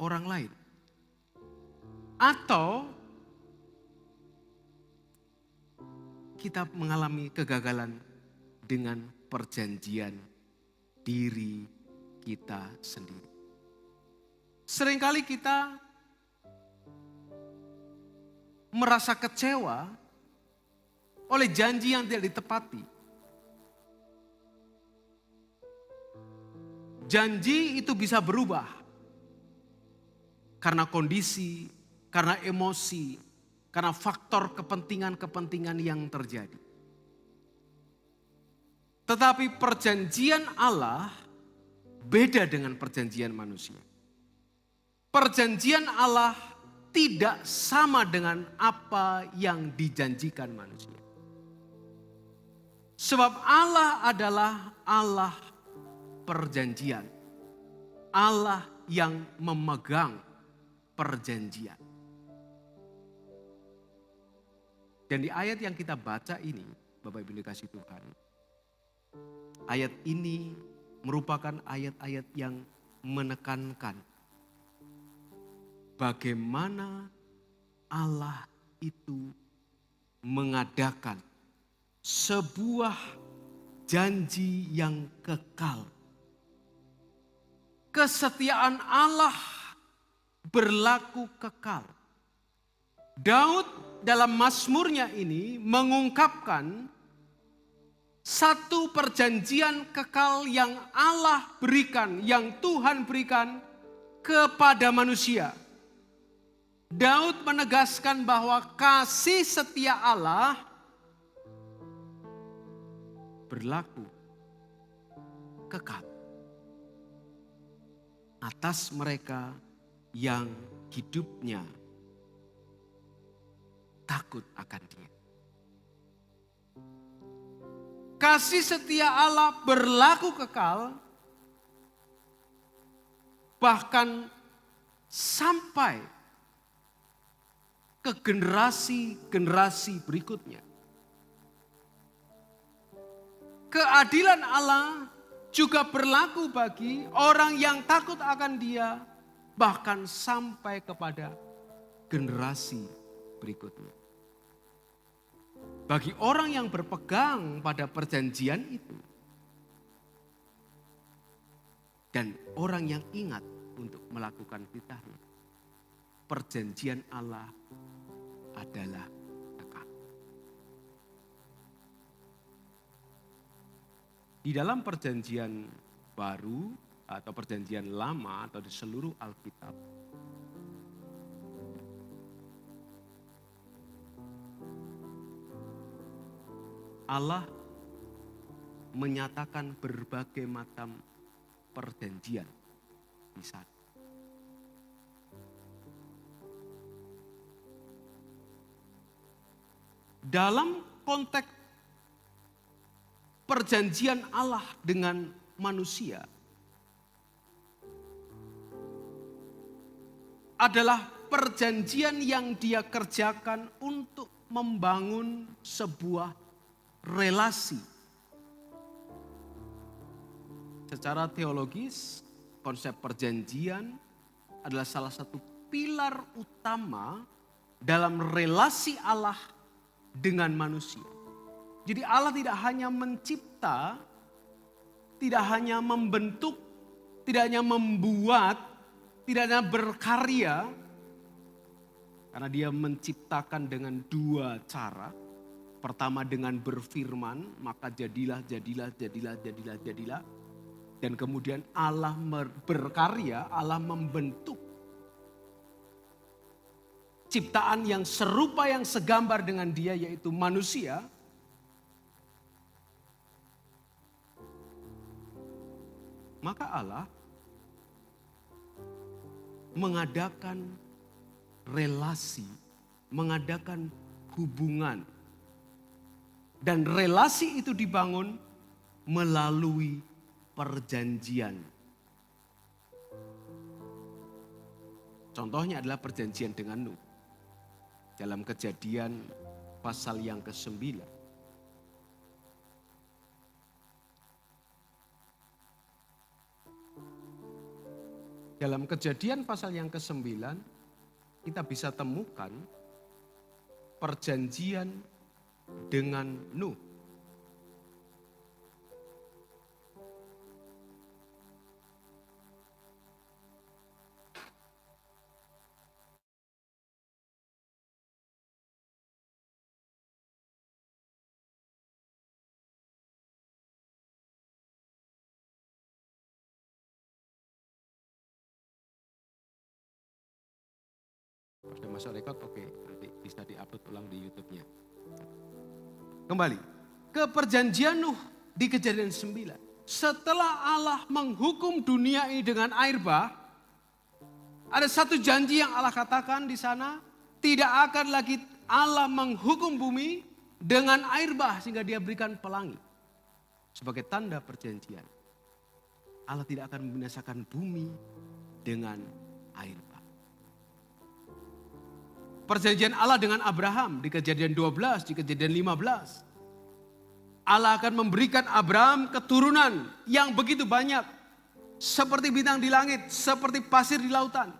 orang lain. Atau kita mengalami kegagalan dengan perjanjian diri kita sendiri. Seringkali kita merasa kecewa oleh janji yang tidak ditepati. Janji itu bisa berubah karena kondisi, karena emosi, karena faktor kepentingan-kepentingan yang terjadi. Tetapi perjanjian Allah beda dengan perjanjian manusia. Perjanjian Allah tidak sama dengan apa yang dijanjikan manusia. Sebab Allah adalah Allah perjanjian. Allah yang memegang perjanjian. Dan di ayat yang kita baca ini, Bapak Ibu dikasih Tuhan, ayat ini merupakan ayat-ayat yang menekankan bagaimana Allah itu mengadakan sebuah janji yang kekal. Kesetiaan Allah berlaku kekal. Daud dalam Mazmurnya ini mengungkapkan satu perjanjian kekal yang Allah berikan, yang Tuhan berikan kepada manusia. Daud menegaskan bahwa kasih setia Allah berlaku kekal atas mereka yang hidupnya takut akan Dia. Kasih setia Allah berlaku kekal bahkan sampai ke generasi-generasi berikutnya. Keadilan Allah juga berlaku bagi orang yang takut akan Dia, bahkan sampai kepada generasi berikutnya. Bagi orang yang berpegang pada perjanjian itu, dan orang yang ingat untuk melakukan titahnya, perjanjian Allah adalah kekal. Di dalam perjanjian baru atau perjanjian lama atau di seluruh Alkitab, Allah menyatakan berbagai macam perjanjian di sana. Dalam konteks perjanjian Allah dengan manusia adalah perjanjian yang Dia kerjakan untuk membangun sebuah relasi. Secara teologis, konsep perjanjian adalah salah satu pilar utama dalam relasi Allah dengan manusia. Jadi Allah tidak hanya mencipta, tidak hanya membentuk, tidak hanya membuat, tidak hanya berkarya, karena Dia menciptakan dengan dua cara. Pertama dengan berfirman, maka jadilah. Dan kemudian Allah berkarya, Allah membentuk ciptaan yang serupa, yang segambar dengan Dia, yaitu manusia. Maka Allah mengadakan relasi, mengadakan hubungan. Dan relasi itu dibangun melalui perjanjian. Contohnya adalah perjanjian dengan Nuh. Dalam Kejadian pasal yang ke-9. Dalam Kejadian pasal yang ke-9 kita bisa temukan perjanjian dengan Nuh. Sudah masuk rekod, oke, nanti bisa diupload ulang di YouTube-nya. Kembali ke perjanjian Nuh di Kejadian 9. Setelah Allah menghukum dunia ini dengan air bah, ada satu janji yang Allah katakan di sana, tidak akan lagi Allah menghukum bumi dengan air bah sehingga dia berikan pelangi. Sebagai tanda perjanjian. Allah tidak akan membinasakan bumi dengan air bah. Perjanjian Allah dengan Abraham di Kejadian 12, di Kejadian 15. Allah akan memberikan Abraham keturunan yang begitu banyak. Seperti bintang di langit, seperti pasir di lautan.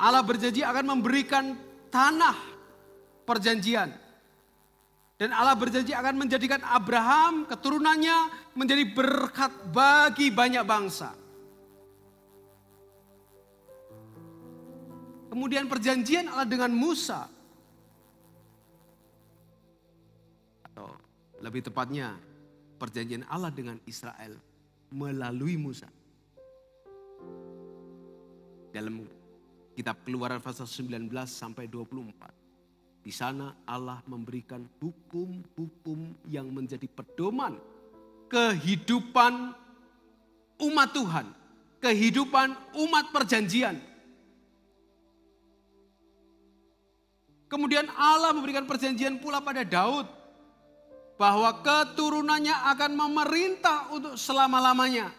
Allah berjanji akan memberikan tanah perjanjian. Dan Allah berjanji akan menjadikan Abraham, keturunannya menjadi berkat bagi banyak bangsa. Kemudian perjanjian Allah dengan Musa. Atau lebih tepatnya perjanjian Allah dengan Israel melalui Musa. Dalam kitab Keluaran pasal 19 sampai 24. Di sana Allah memberikan hukum-hukum yang menjadi pedoman kehidupan umat Tuhan. Kehidupan umat perjanjian. Kemudian Allah memberikan perjanjian pula pada Daud. Bahwa keturunannya akan memerintah untuk selama-lamanya.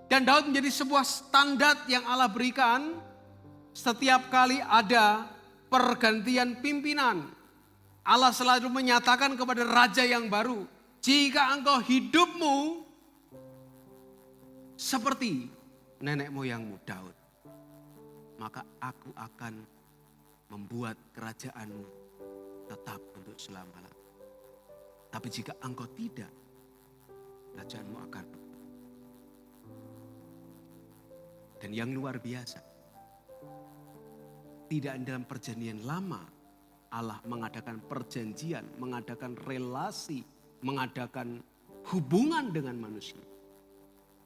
Dan Daud menjadi sebuah standar yang Allah berikan. Setiap kali ada pergantian pimpinan. Allah selalu menyatakan kepada raja yang baru. Jika engkau hidupmu seperti nenek moyangmu Daud. Maka aku akan membuat kerajaanmu tetap untuk selama-lamanya. Tapi jika engkau tidak, kerajaanmu akan. Dan yang luar biasa, tidak dalam perjanjian lama Allah mengadakan perjanjian, mengadakan relasi, mengadakan hubungan dengan manusia.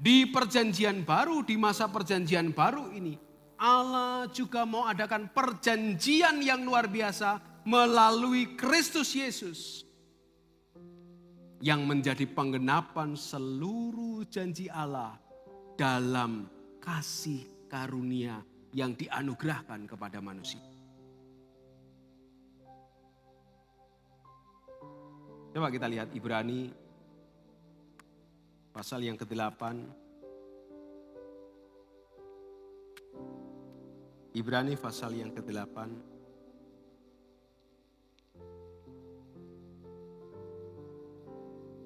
Di perjanjian baru, di masa perjanjian baru ini, Allah juga mau adakan perjanjian yang luar biasa melalui Kristus Yesus. Yang menjadi penggenapan seluruh janji Allah dalam kasih karunia yang dianugerahkan kepada manusia. Coba kita lihat Ibrani pasal yang ke-8. Ibrani pasal yang ke-8.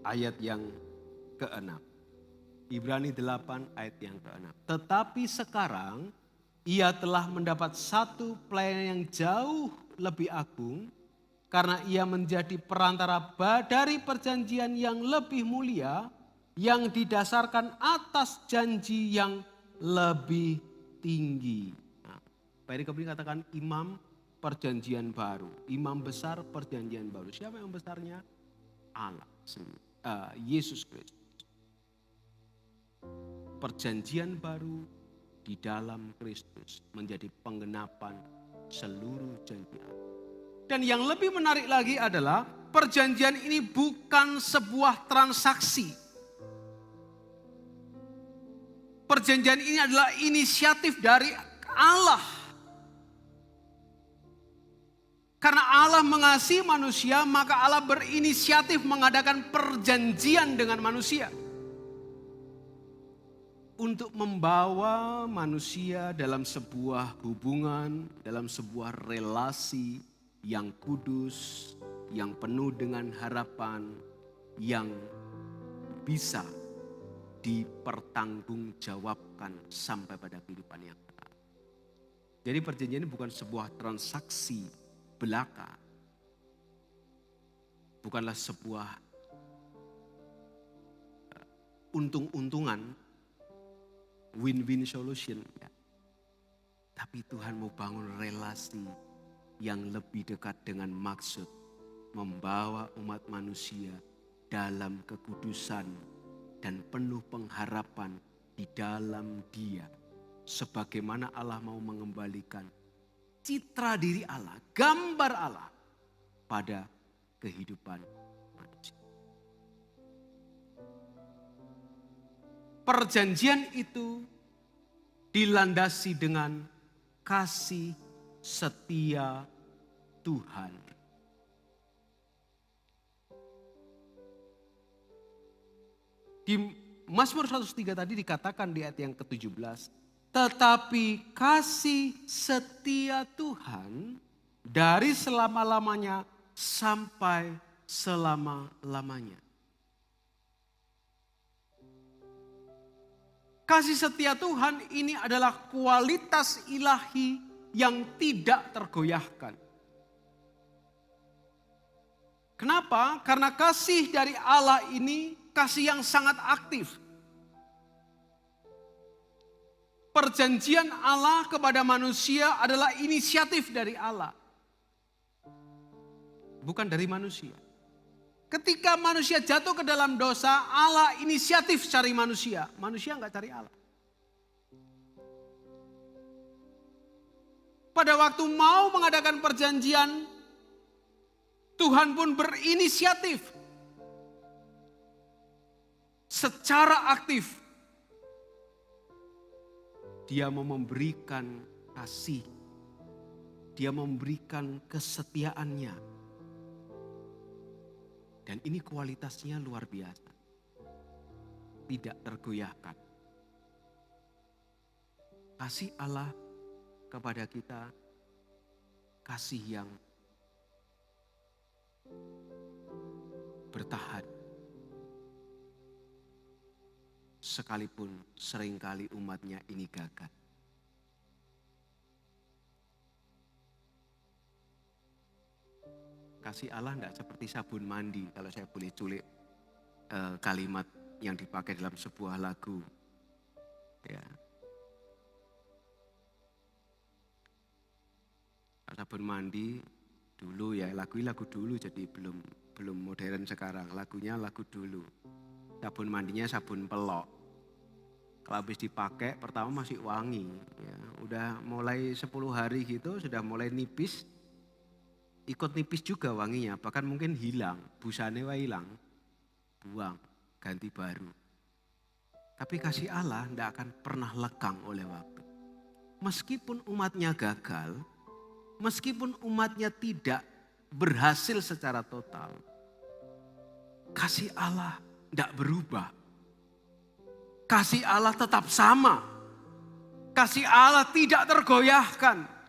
Ayat yang ke-6. Ibrani 8 ayat yang ke-6. Tetapi sekarang ia telah mendapat satu pelayanan yang jauh lebih agung. Karena ia menjadi perantara dari perjanjian yang lebih mulia. Yang didasarkan atas janji yang lebih tinggi. Perikop ini katakan imam perjanjian baru. Imam besar perjanjian baru. Siapa yang besarnya? Allah. Yesus Kristus. Perjanjian baru di dalam Kristus menjadi penggenapan seluruh janji Allah. Dan yang lebih menarik lagi adalah perjanjian ini bukan sebuah transaksi. Perjanjian ini adalah inisiatif dari Allah. Karena Allah mengasihi manusia, maka Allah berinisiatif mengadakan perjanjian dengan manusia. Untuk membawa manusia dalam sebuah hubungan, dalam sebuah relasi yang kudus, yang penuh dengan harapan, yang bisa dipertanggungjawabkan sampai pada kehidupan yang kekal. Jadi perjanjian ini bukan sebuah transaksi belaka. Bukanlah sebuah untung-untungan, win-win solution. Ya. Tapi Tuhan mau bangun relasi yang lebih dekat dengan maksud membawa umat manusia dalam kekudusan dan penuh pengharapan di dalam Dia. Sebagaimana Allah mau mengembalikan citra diri Allah, gambar Allah pada kehidupan manusia. Perjanjian itu dilandasi dengan kasih setia Tuhan. Di Mazmur 103 tadi dikatakan di ayat yang ke-17, tetapi kasih setia Tuhan dari selama-lamanya sampai selama-lamanya. Kasih setia Tuhan ini adalah kualitas ilahi yang tidak tergoyahkan. Kenapa? Karena kasih dari Allah ini kasih yang sangat aktif. Perjanjian Allah kepada manusia adalah inisiatif dari Allah. Bukan dari manusia. Ketika manusia jatuh ke dalam dosa, Allah inisiatif cari manusia. Manusia enggak cari Allah. Pada waktu mau mengadakan perjanjian, Tuhan pun berinisiatif. Secara aktif. Dia mau memberikan kasih. Dia memberikan kesetiaannya. Dan ini kualitasnya luar biasa. Tidak tergoyahkan. Kasih Allah kepada kita, kasih yang bertahan. Sekalipun seringkali umatnya ini gagal. Kasih Allah tidak seperti sabun mandi, kalau saya boleh culik kalimat yang dipakai dalam sebuah lagu. Ya. Sabun mandi dulu ya, lagu dulu jadi belum modern sekarang. Lagunya lagu dulu. Sabun mandinya sabun pelok. Kalau habis dipakai pertama masih wangi. Ya. Udah mulai 10 hari gitu sudah mulai nipis. Ikut nipis juga wanginya, bahkan mungkin hilang, busane hilang, buang, ganti baru. Tapi kasih Allah tidak akan pernah lekang oleh waktu. Meskipun umatnya gagal, meskipun umatnya tidak berhasil secara total, kasih Allah tidak berubah. Kasih Allah tetap sama. Kasih Allah tidak tergoyahkan.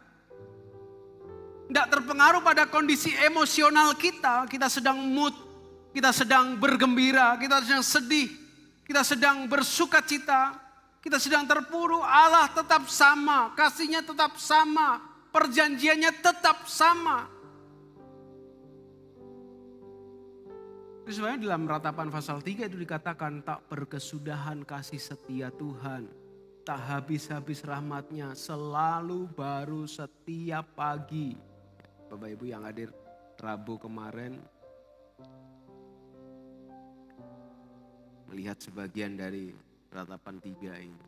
Tidak terpengaruh pada kondisi emosional kita. Kita sedang mood, kita sedang bergembira, kita sedang sedih, kita sedang bersuka cita, kita sedang terpuruk. Allah tetap sama, kasihnya tetap sama, perjanjiannya tetap sama. Itu sebabnya dalam Ratapan pasal 3 itu dikatakan tak berkesudahan kasih setia Tuhan. Tak habis-habis rahmatnya, selalu baru setiap pagi. Bapak Ibu yang hadir Rabu kemarin melihat sebagian dari Ratapan 3 ini.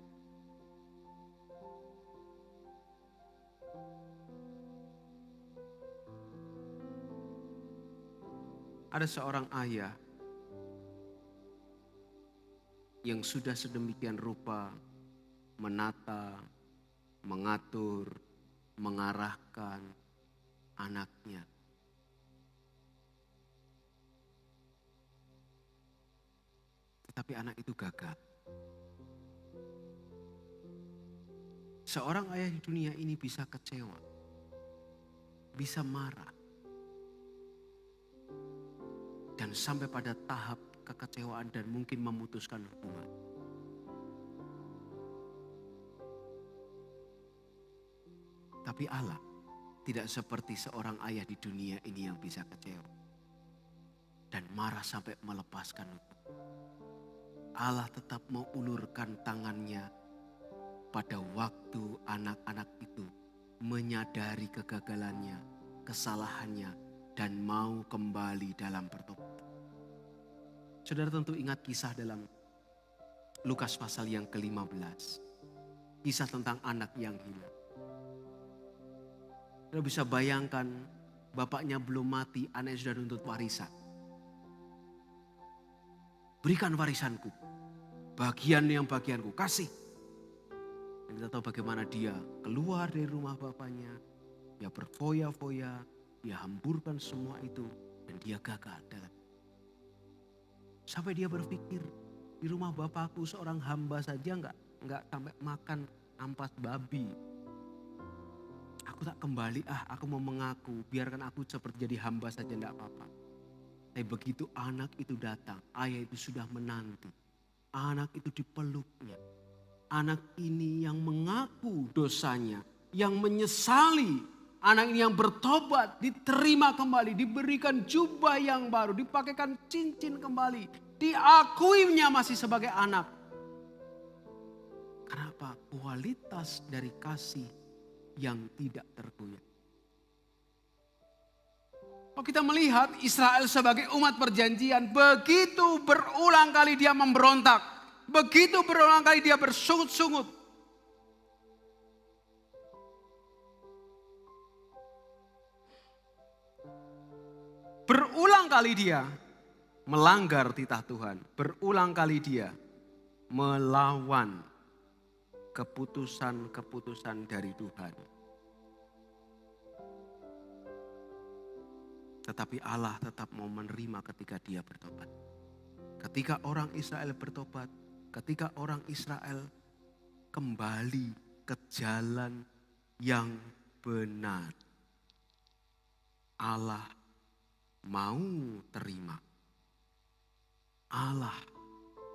Ada seorang ayah yang sudah sedemikian rupa menata, mengatur, mengarahkan anaknya. Tetapi anak itu gagal. Seorang ayah di dunia ini bisa kecewa, bisa marah, dan sampai pada tahap kekecewaan dan mungkin memutuskan hubungan. Tapi Allah tidak seperti seorang ayah di dunia ini yang bisa kecewa dan marah sampai melepaskan lutut. Allah tetap mau ulurkan tangannya pada waktu anak-anak itu menyadari kegagalannya, kesalahannya, dan mau kembali dalam pertobatan. Saudara tentu ingat kisah dalam Lukas pasal yang ke-15. Kisah tentang anak yang hilang. Saudara bisa bayangkan bapaknya belum mati, anaknya sudah nuntut warisan. Berikan warisanku, bagianku, kasih. Dan kita tahu bagaimana dia keluar dari rumah bapaknya, dia berfoya-foya, dia hamburkan semua itu, dan dia gagal dalam. Sampai dia berpikir, di rumah bapakku seorang hamba saja enggak sampai makan ampas babi. Aku tak kembali, aku mau mengaku, biarkan aku seperti jadi hamba saja enggak apa-apa. Tapi begitu anak itu datang, ayah itu sudah menanti. Anak itu dipeluknya. Anak ini yang mengaku dosanya, yang menyesali. Anak ini yang bertobat, diterima kembali, diberikan jubah yang baru, dipakaikan cincin kembali. Diakuinya masih sebagai anak. Kenapa? Kualitas dari kasih yang tidak tergoyah. Kalau kita melihat Israel sebagai umat perjanjian, begitu berulang kali dia memberontak, begitu berulang kali dia bersungut-sungut. Berulang kali dia melanggar titah Tuhan, berulang kali dia melawan keputusan-keputusan dari Tuhan. Tetapi Allah tetap mau menerima ketika dia bertobat. Ketika orang Israel bertobat, ketika orang Israel kembali ke jalan yang benar, Allah mau terima. Allah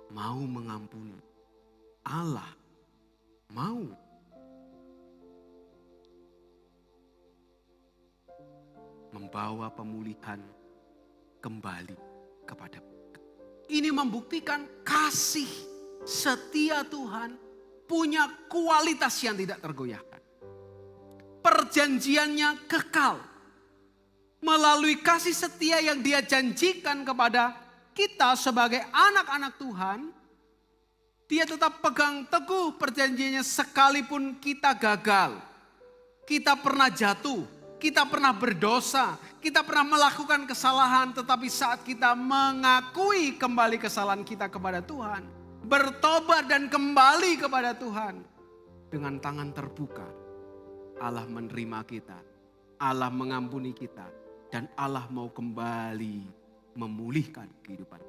mau mengampuni. Allah mau membawa pemulihan kembali kepada mereka. Ini membuktikan kasih setia Tuhan punya kualitas yang tidak tergoyahkan. Perjanjiannya kekal. Melalui kasih setia yang dia janjikan kepada kita sebagai anak-anak Tuhan, dia tetap pegang teguh perjanjiannya sekalipun kita gagal. Kita pernah jatuh, kita pernah berdosa, kita pernah melakukan kesalahan. Tetapi saat kita mengakui kembali kesalahan kita kepada Tuhan, bertobat dan kembali kepada Tuhan, dengan tangan terbuka, Allah menerima kita, Allah mengampuni kita, dan Allah mau kembali memulihkan kehidupan.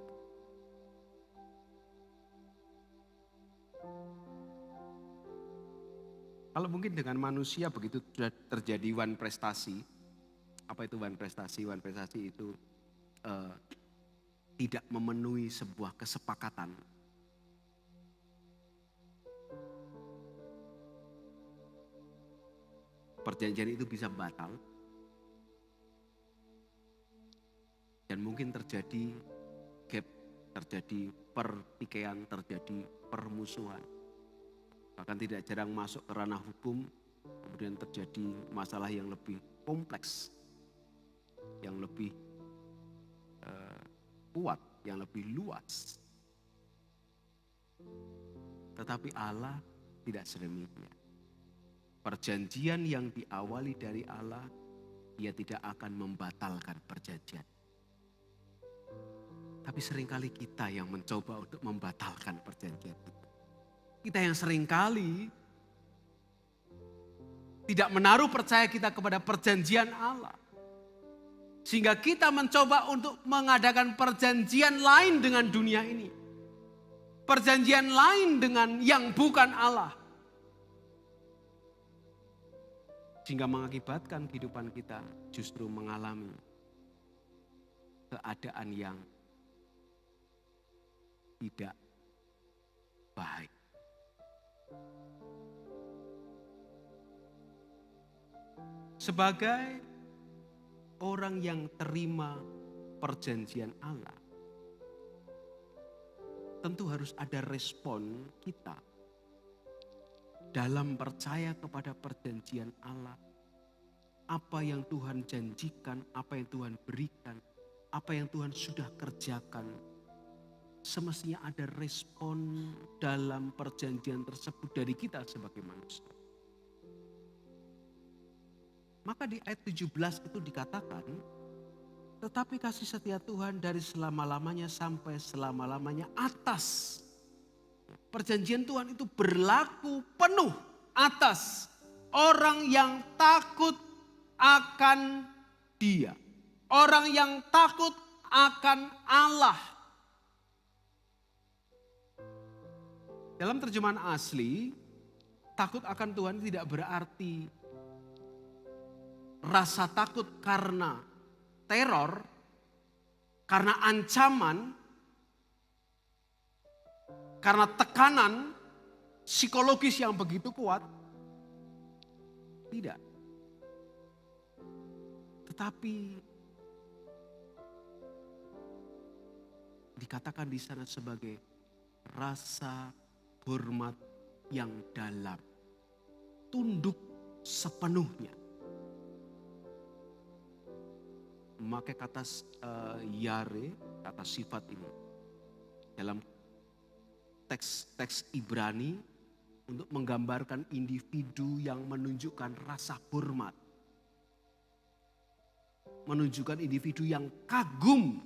Kalau mungkin dengan manusia begitu sudah terjadi one prestasi. Apa itu one prestasi? One prestasi itu tidak memenuhi sebuah kesepakatan. Perjanjian itu bisa batal. Dan mungkin terjadi gap, terjadi pertikaian, terjadi permusuhan. Bahkan tidak jarang masuk ke ranah hukum, kemudian terjadi masalah yang lebih kompleks, yang lebih kuat, yang lebih luas. Tetapi Allah tidak sedemikian. Perjanjian yang diawali dari Allah, Dia tidak akan membatalkan perjanjian. Tapi seringkali kita yang mencoba untuk membatalkan perjanjian itu. Kita yang seringkali tidak menaruh percaya kita kepada perjanjian Allah. Sehingga kita mencoba untuk mengadakan perjanjian lain dengan dunia ini. Perjanjian lain dengan yang bukan Allah. Sehingga mengakibatkan kehidupan kita justru mengalami keadaan yang tidak baik. Sebagai orang yang terima perjanjian Allah, tentu harus ada respon kita dalam percaya kepada perjanjian Allah. Apa yang Tuhan janjikan, apa yang Tuhan berikan, apa yang Tuhan sudah kerjakan. Semestinya ada respon dalam perjanjian tersebut dari kita sebagai manusia. Maka di ayat 17 itu dikatakan, tetapi kasih setia Tuhan dari selama-lamanya sampai selama-lamanya atas. Perjanjian Tuhan itu berlaku penuh atas orang yang takut akan Dia. Orang yang takut akan Allah. Dalam terjemahan asli, takut akan Tuhan tidak berarti rasa takut karena teror, karena ancaman, karena tekanan psikologis yang begitu kuat. Tidak. Tetapi dikatakan di sana sebagai rasa hormat yang dalam. Tunduk sepenuhnya. Memakai kata yare, kata sifat ini dalam teks Ibrani untuk menggambarkan individu yang menunjukkan rasa hormat. Menunjukkan individu yang kagum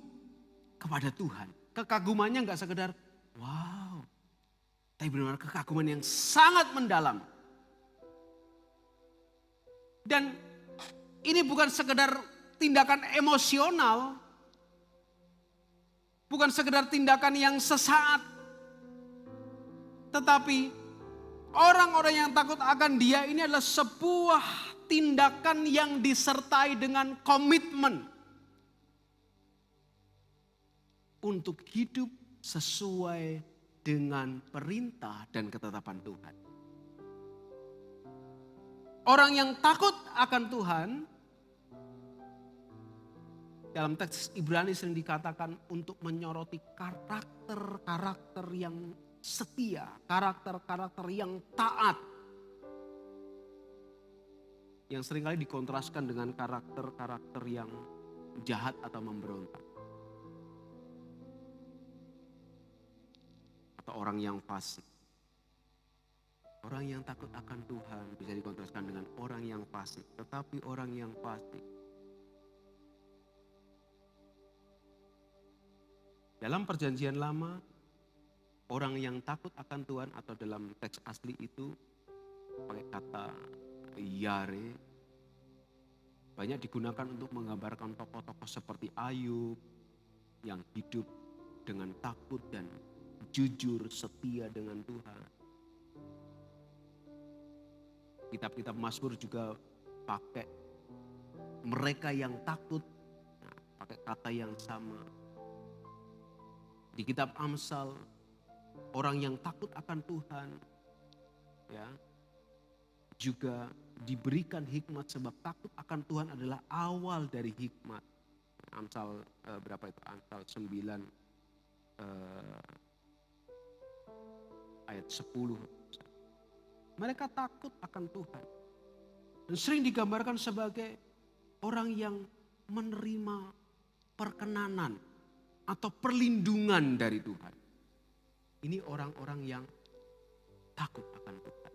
kepada Tuhan. Kekagumannya enggak sekedar wow. Tapi benar-benar kekaguman yang sangat mendalam. Dan ini bukan sekedar tindakan emosional. Bukan sekedar tindakan yang sesaat. Tetapi orang-orang yang takut akan Dia ini adalah sebuah tindakan yang disertai dengan komitmen untuk hidup sesuai dengan perintah dan ketetapan Tuhan. Orang yang takut akan Tuhan, dalam teks Ibrani sering dikatakan untuk menyoroti karakter-karakter yang setia, karakter-karakter yang taat. Yang seringkali dikontraskan dengan karakter-karakter yang jahat atau memberontak. Atau orang yang fasik. Orang yang takut akan Tuhan bisa dikontraskan dengan orang yang fasik. Tetapi orang yang fasik, dalam perjanjian lama, orang yang takut akan Tuhan atau dalam teks asli itu pakai kata yare, banyak digunakan untuk menggambarkan tokoh-tokoh seperti Ayub yang hidup dengan takut dan jujur setia dengan Tuhan. Kitab-kitab Mazmur juga pakai mereka yang takut, pakai kata yang sama. Di kitab Amsal, orang yang takut akan Tuhan, ya, juga diberikan hikmat sebab takut akan Tuhan adalah awal dari hikmat. Amsal berapa itu? Amsal 9 ayat 10. Mereka takut akan Tuhan. Dan sering digambarkan sebagai orang yang menerima perkenanan atau perlindungan dari Tuhan. Ini orang-orang yang takut akan Tuhan.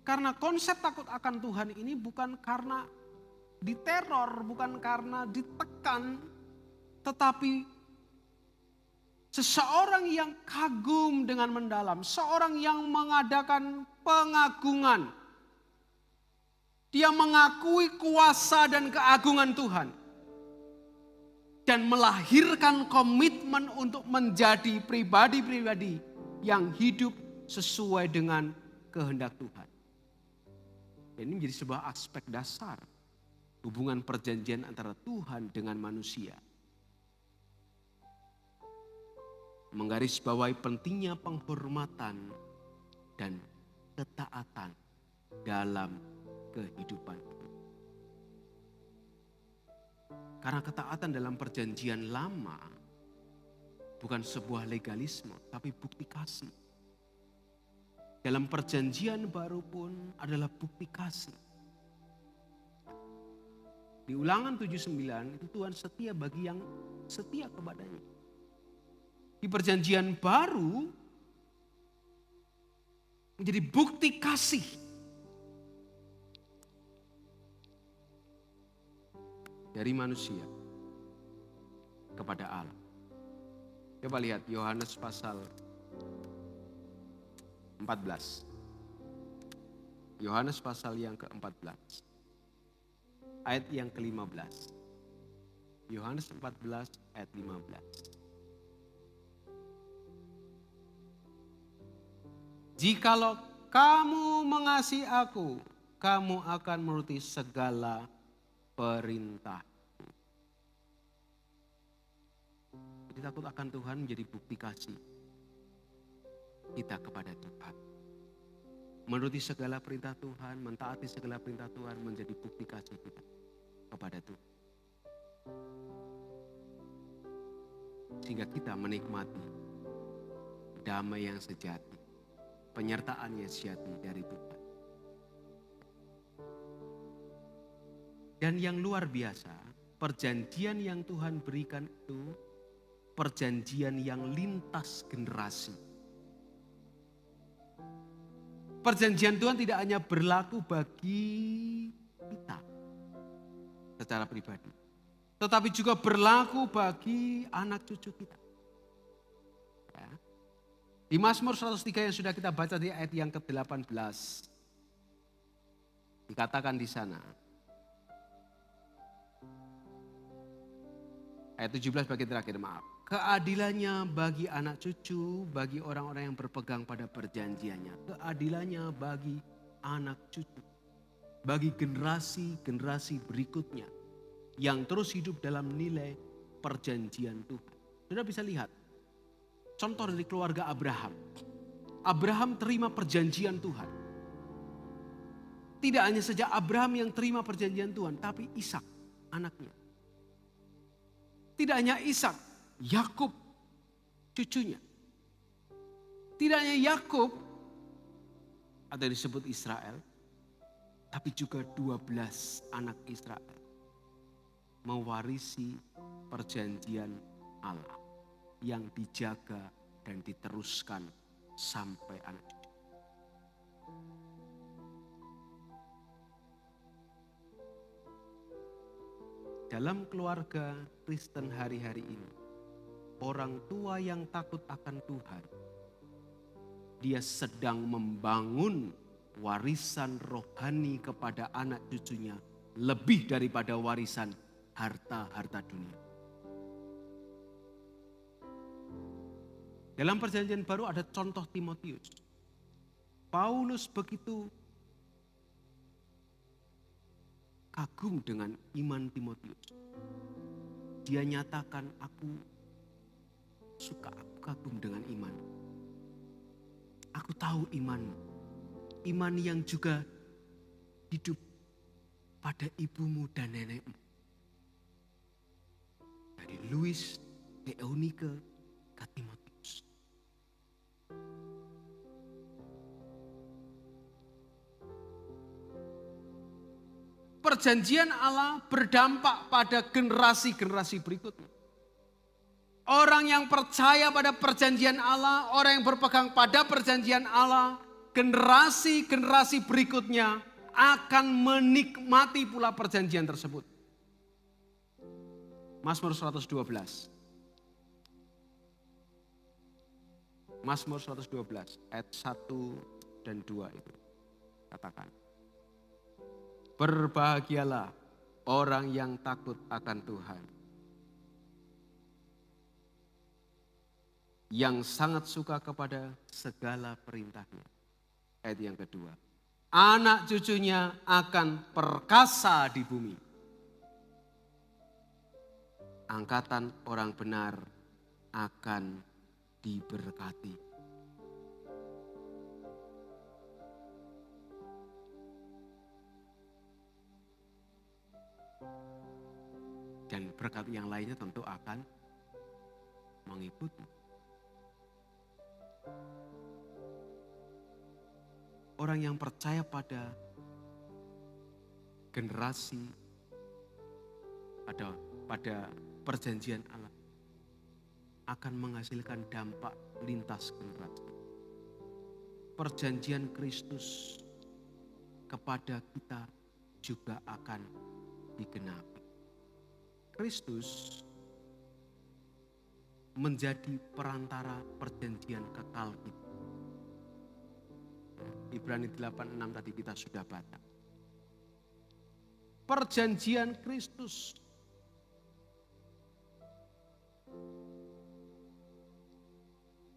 Karena konsep takut akan Tuhan ini bukan karena diteror, bukan karena ditekan, tetapi seseorang yang kagum dengan mendalam, seorang yang mengadakan pengagungan. Dia mengakui kuasa dan keagungan Tuhan. Dan melahirkan komitmen untuk menjadi pribadi-pribadi yang hidup sesuai dengan kehendak Tuhan. Dan ini menjadi sebuah aspek dasar hubungan perjanjian antara Tuhan dengan manusia. Menggarisbawahi pentingnya penghormatan dan ketaatan dalam kehidupan. Karena ketaatan dalam perjanjian lama bukan sebuah legalisme, tapi bukti kasih. Dalam perjanjian baru pun adalah bukti kasih. Di Ulangan 79 itu Tuhan setia bagi yang setia kepadanya. Di perjanjian baru menjadi bukti kasih. Dari manusia kepada Allah. Coba lihat Yohanes pasal 14. Yohanes pasal yang ke-14. Ayat yang ke-15. Yohanes 14 ayat 15. Jikalau kamu mengasihi aku, kamu akan menuruti segala perintah. Jadi takut akan Tuhan menjadi bukti kasih kita kepada Tuhan. Menuruti segala perintah Tuhan, mentaati segala perintah Tuhan menjadi bukti kasih kita kepada Tuhan. Sehingga kita menikmati damai yang sejati, penyertaan yang sejati dari Tuhan. Dan yang luar biasa, perjanjian yang Tuhan berikan itu perjanjian yang lintas generasi. Perjanjian Tuhan tidak hanya berlaku bagi kita secara pribadi, tetapi juga berlaku bagi anak cucu kita. Ya. Di Mazmur 103 yang sudah kita baca di ayat yang ke-18, dikatakan di sana, ayat 17 bagian terakhir, maaf. Keadilannya bagi anak cucu, bagi orang-orang yang berpegang pada perjanjiannya. Keadilannya bagi anak cucu, bagi generasi-generasi berikutnya yang terus hidup dalam nilai perjanjian Tuhan. Saudara bisa lihat contoh dari keluarga Abraham. Abraham terima perjanjian Tuhan. Tidak hanya saja Abraham yang terima perjanjian Tuhan, tapi Ishak anaknya. Tidak hanya Ishak, Yakub cucunya. Tidak hanya Yakub atau disebut Israel, tapi juga 12 anak Israel mewarisi perjanjian Allah yang dijaga dan diteruskan sampai anak cucu. Dalam keluarga Kristen hari-hari ini, orang tua yang takut akan Tuhan, dia sedang membangun warisan rohani kepada anak cucunya lebih daripada warisan harta-harta dunia. Dalam perjanjian baru ada contoh Timotius. Paulus begitu kagum dengan iman Timotius. Dia nyatakan, aku kagum dengan iman. Aku tahu imanmu. Iman yang juga hidup pada ibumu dan nenekmu. Dari Louis, Eunike, ke Timotius. Perjanjian Allah berdampak pada generasi-generasi berikutnya. Orang yang percaya pada perjanjian Allah, orang yang berpegang pada perjanjian Allah, generasi-generasi berikutnya akan menikmati pula perjanjian tersebut. Mazmur 112. Mazmur 112 ayat 1 dan 2 itu katakan. Berbahagialah orang yang takut akan Tuhan, yang sangat suka kepada segala perintahnya. Ayat yang kedua, anak cucunya akan perkasa di bumi. Angkatan orang benar akan diberkati. Dan berkat yang lainnya tentu akan mengikuti. Orang yang percaya pada generasi, pada perjanjian Allah, akan menghasilkan dampak lintas generasi. Perjanjian Kristus kepada kita juga akan digenapi. Kristus menjadi perantara perjanjian kekal kita. Ibrani 8:6 tadi kita sudah baca. Perjanjian Kristus.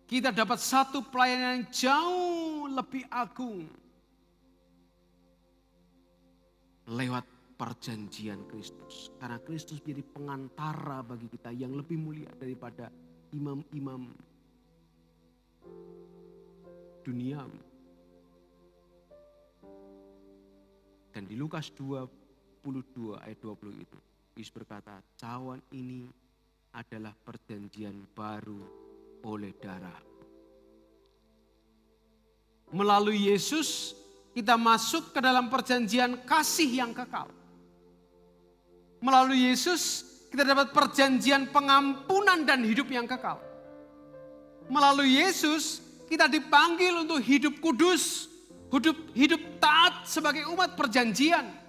Kita dapat satu pelayanan yang jauh lebih agung lewat perjanjian Kristus. Karena Kristus menjadi pengantara bagi kita yang lebih mulia daripada imam-imam duniawi. Dan di Lukas 22 ayat 20 itu, Yesus berkata, cawan ini adalah perjanjian baru oleh darah. Melalui Yesus kita masuk ke dalam perjanjian kasih yang kekal. Melalui Yesus kita dapat perjanjian pengampunan dan hidup yang kekal. Melalui Yesus kita dipanggil untuk hidup kudus, hidup taat sebagai umat perjanjian.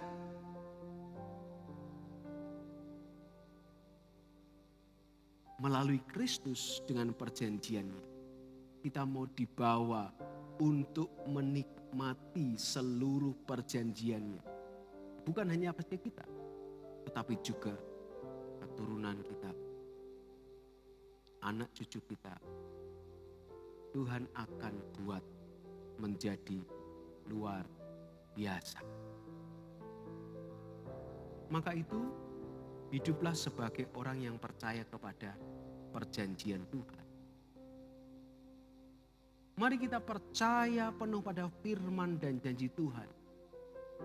Melalui Kristus dengan perjanjiannya, kita mau dibawa untuk menikmati seluruh perjanjiannya. Bukan hanya perjanjian kita, tetapi juga keturunan kita, anak cucu kita. Tuhan akan buat menjadi luar biasa. Maka itu, hiduplah sebagai orang yang percaya kepada perjanjian Tuhan. Mari kita percaya penuh pada firman dan janji Tuhan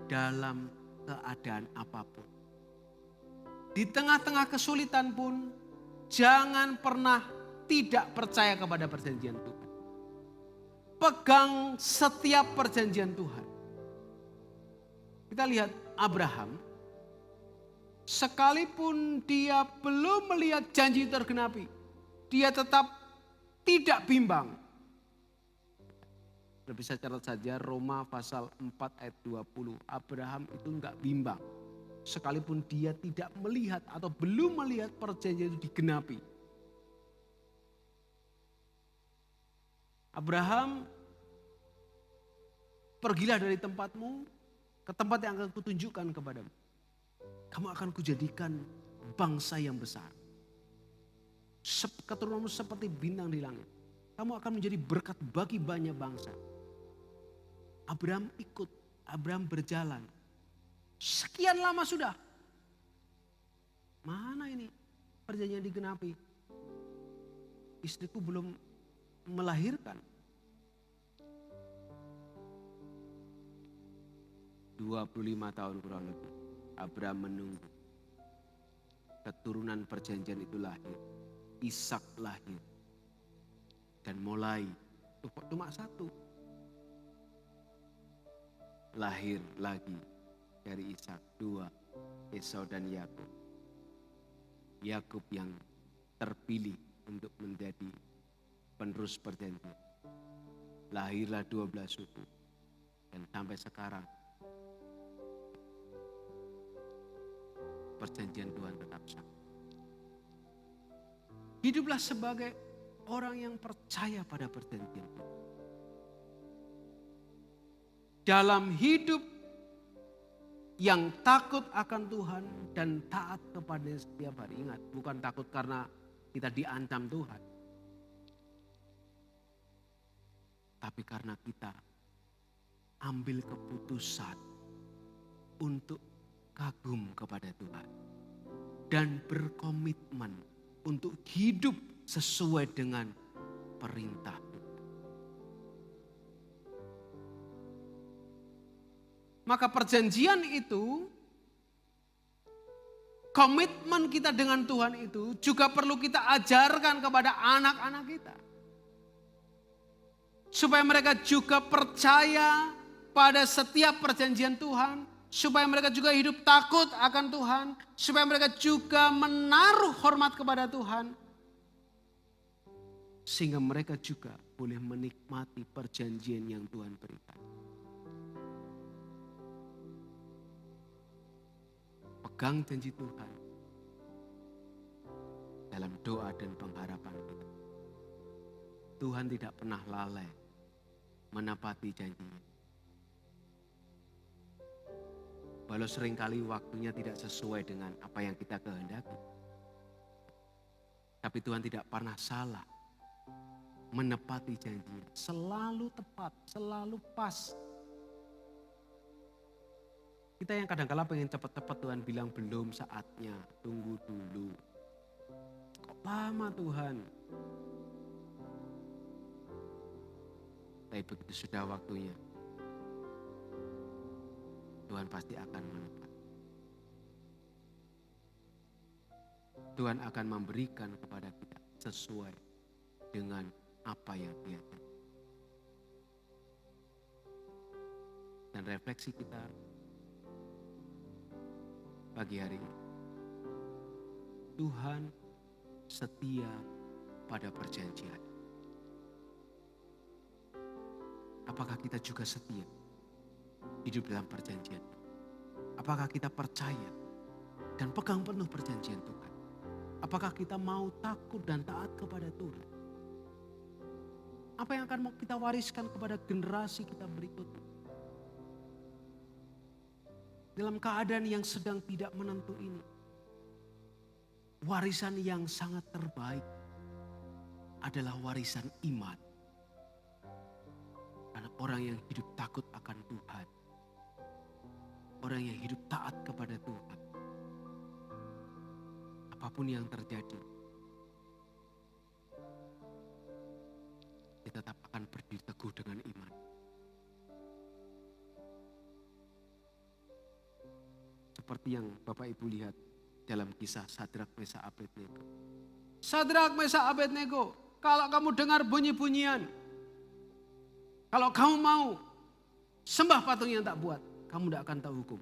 dalam keadaan apapun. Di tengah-tengah kesulitan pun, jangan pernah tidak percaya kepada perjanjian Tuhan. Pegang setiap perjanjian Tuhan. Kita lihat Abraham, sekalipun dia belum melihat janji tergenapi, dia tetap tidak bimbang. Bisa catat saja Roma pasal 4 ayat 20. Abraham itu enggak bimbang. Sekalipun dia tidak melihat atau belum melihat perjanjian itu digenapi. Abraham, pergilah dari tempatmu ke tempat yang akan kutunjukkan kepadamu. Kamu akan kujadikan bangsa yang besar. Keturunanmu seperti bintang di langit. Kamu akan menjadi berkat bagi banyak bangsa. Abraham ikut, Abraham berjalan. Sekian lama sudah. Mana ini perjanjian digenapi? Istriku belum melahirkan. 25 tahun kurang lebih. Abraham menunggu. Keturunan perjanjian itu lahir. Ishak lahir. Dan mulai, cuma satu. Lahir lagi dari Ishak, 2, Esau dan Yakub. Yakub yang terpilih untuk menjadi penerus perjanjian. Lahirlah 12 suku. Dan sampai sekarang perjanjian Tuhan tetap sama. Hiduplah sebagai orang yang percaya pada perjanjian Tuhan. Dalam hidup yang takut akan Tuhan dan taat kepadanya setiap hari. Ingat, bukan takut karena kita diancam Tuhan. Tapi karena kita ambil keputusan untuk kagum kepada Tuhan. Dan berkomitmen untuk hidup sesuai dengan perintah Tuhan. Maka perjanjian itu komitmen kita dengan Tuhan itu juga perlu kita ajarkan kepada anak-anak kita. Supaya mereka juga percaya pada setiap perjanjian Tuhan. Supaya mereka juga hidup takut akan Tuhan. Supaya mereka juga menaruh hormat kepada Tuhan. Sehingga mereka juga boleh menikmati perjanjian yang Tuhan berikan. Pegang janji Tuhan dalam doa dan pengharapan kita. Tuhan tidak pernah lalai menepati janjinya. Walau seringkali waktunya tidak sesuai dengan apa yang kita kehendaki. Tapi Tuhan tidak pernah salah menepati janjinya. Selalu tepat, selalu pas. Kita yang kadang-kala pengen cepat-cepat, Tuhan bilang belum saatnya, tunggu dulu. Kok lama Tuhan? Tapi begitu sudah waktunya, Tuhan pasti akan menepati. Tuhan akan memberikan kepada kita sesuai dengan apa yang Dia janji. Dan refleksi kita pagi hari ini, Tuhan setia pada perjanjian. Apakah kita juga setia hidup dalam perjanjian? Apakah kita percaya dan pegang penuh perjanjian Tuhan? Apakah kita mau takut dan taat kepada Tuhan? Apa yang akan mau kita wariskan kepada generasi kita berikutnya? Dalam keadaan yang sedang tidak menentu ini, warisan yang sangat terbaik adalah warisan iman. Karena orang yang hidup takut akan Tuhan, orang yang hidup taat kepada Tuhan, apapun yang terjadi, dia tetap akan berdiri teguh dengan iman. Seperti yang Bapak Ibu lihat dalam kisah Sadrak, Mesak, Abednego. Sadrak, Mesak, Abednego, kalau kamu dengar bunyi-bunyian, kalau kamu mau sembah patung yang tak buat, kamu tidak akan tahu hukum.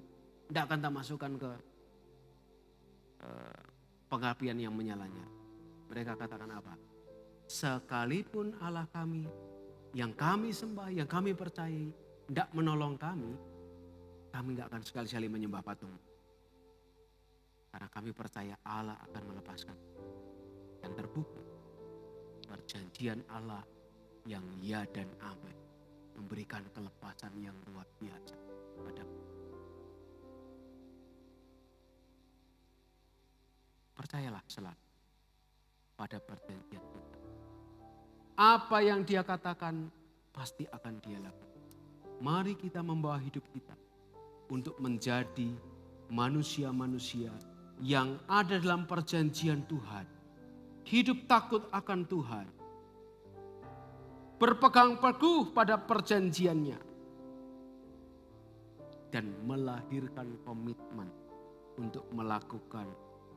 Tidak akan tak masukkan ke pengapian yang menyalanya. Mereka katakan apa? Sekalipun Allah kami, yang kami sembah, yang kami percayai, tidak menolong kami tidak akan sekali-kali menyembah patung. Karena kami percaya Allah akan melepaskan. Dan terbukti perjanjian Allah yang ya dan amin memberikan kelepasan yang luar biasa padamu. Percayalah selalu pada perjanjian Tuhan. Apa yang Dia katakan pasti akan Dia lakukan. Mari kita membawa hidup kita untuk menjadi manusia-manusia yang ada dalam perjanjian Tuhan. Hidup takut akan Tuhan. Berpegang teguh pada perjanjiannya. Dan melahirkan komitmen untuk melakukan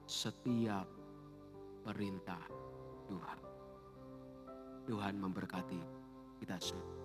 setiap perintah Tuhan. Tuhan memberkati kita semua.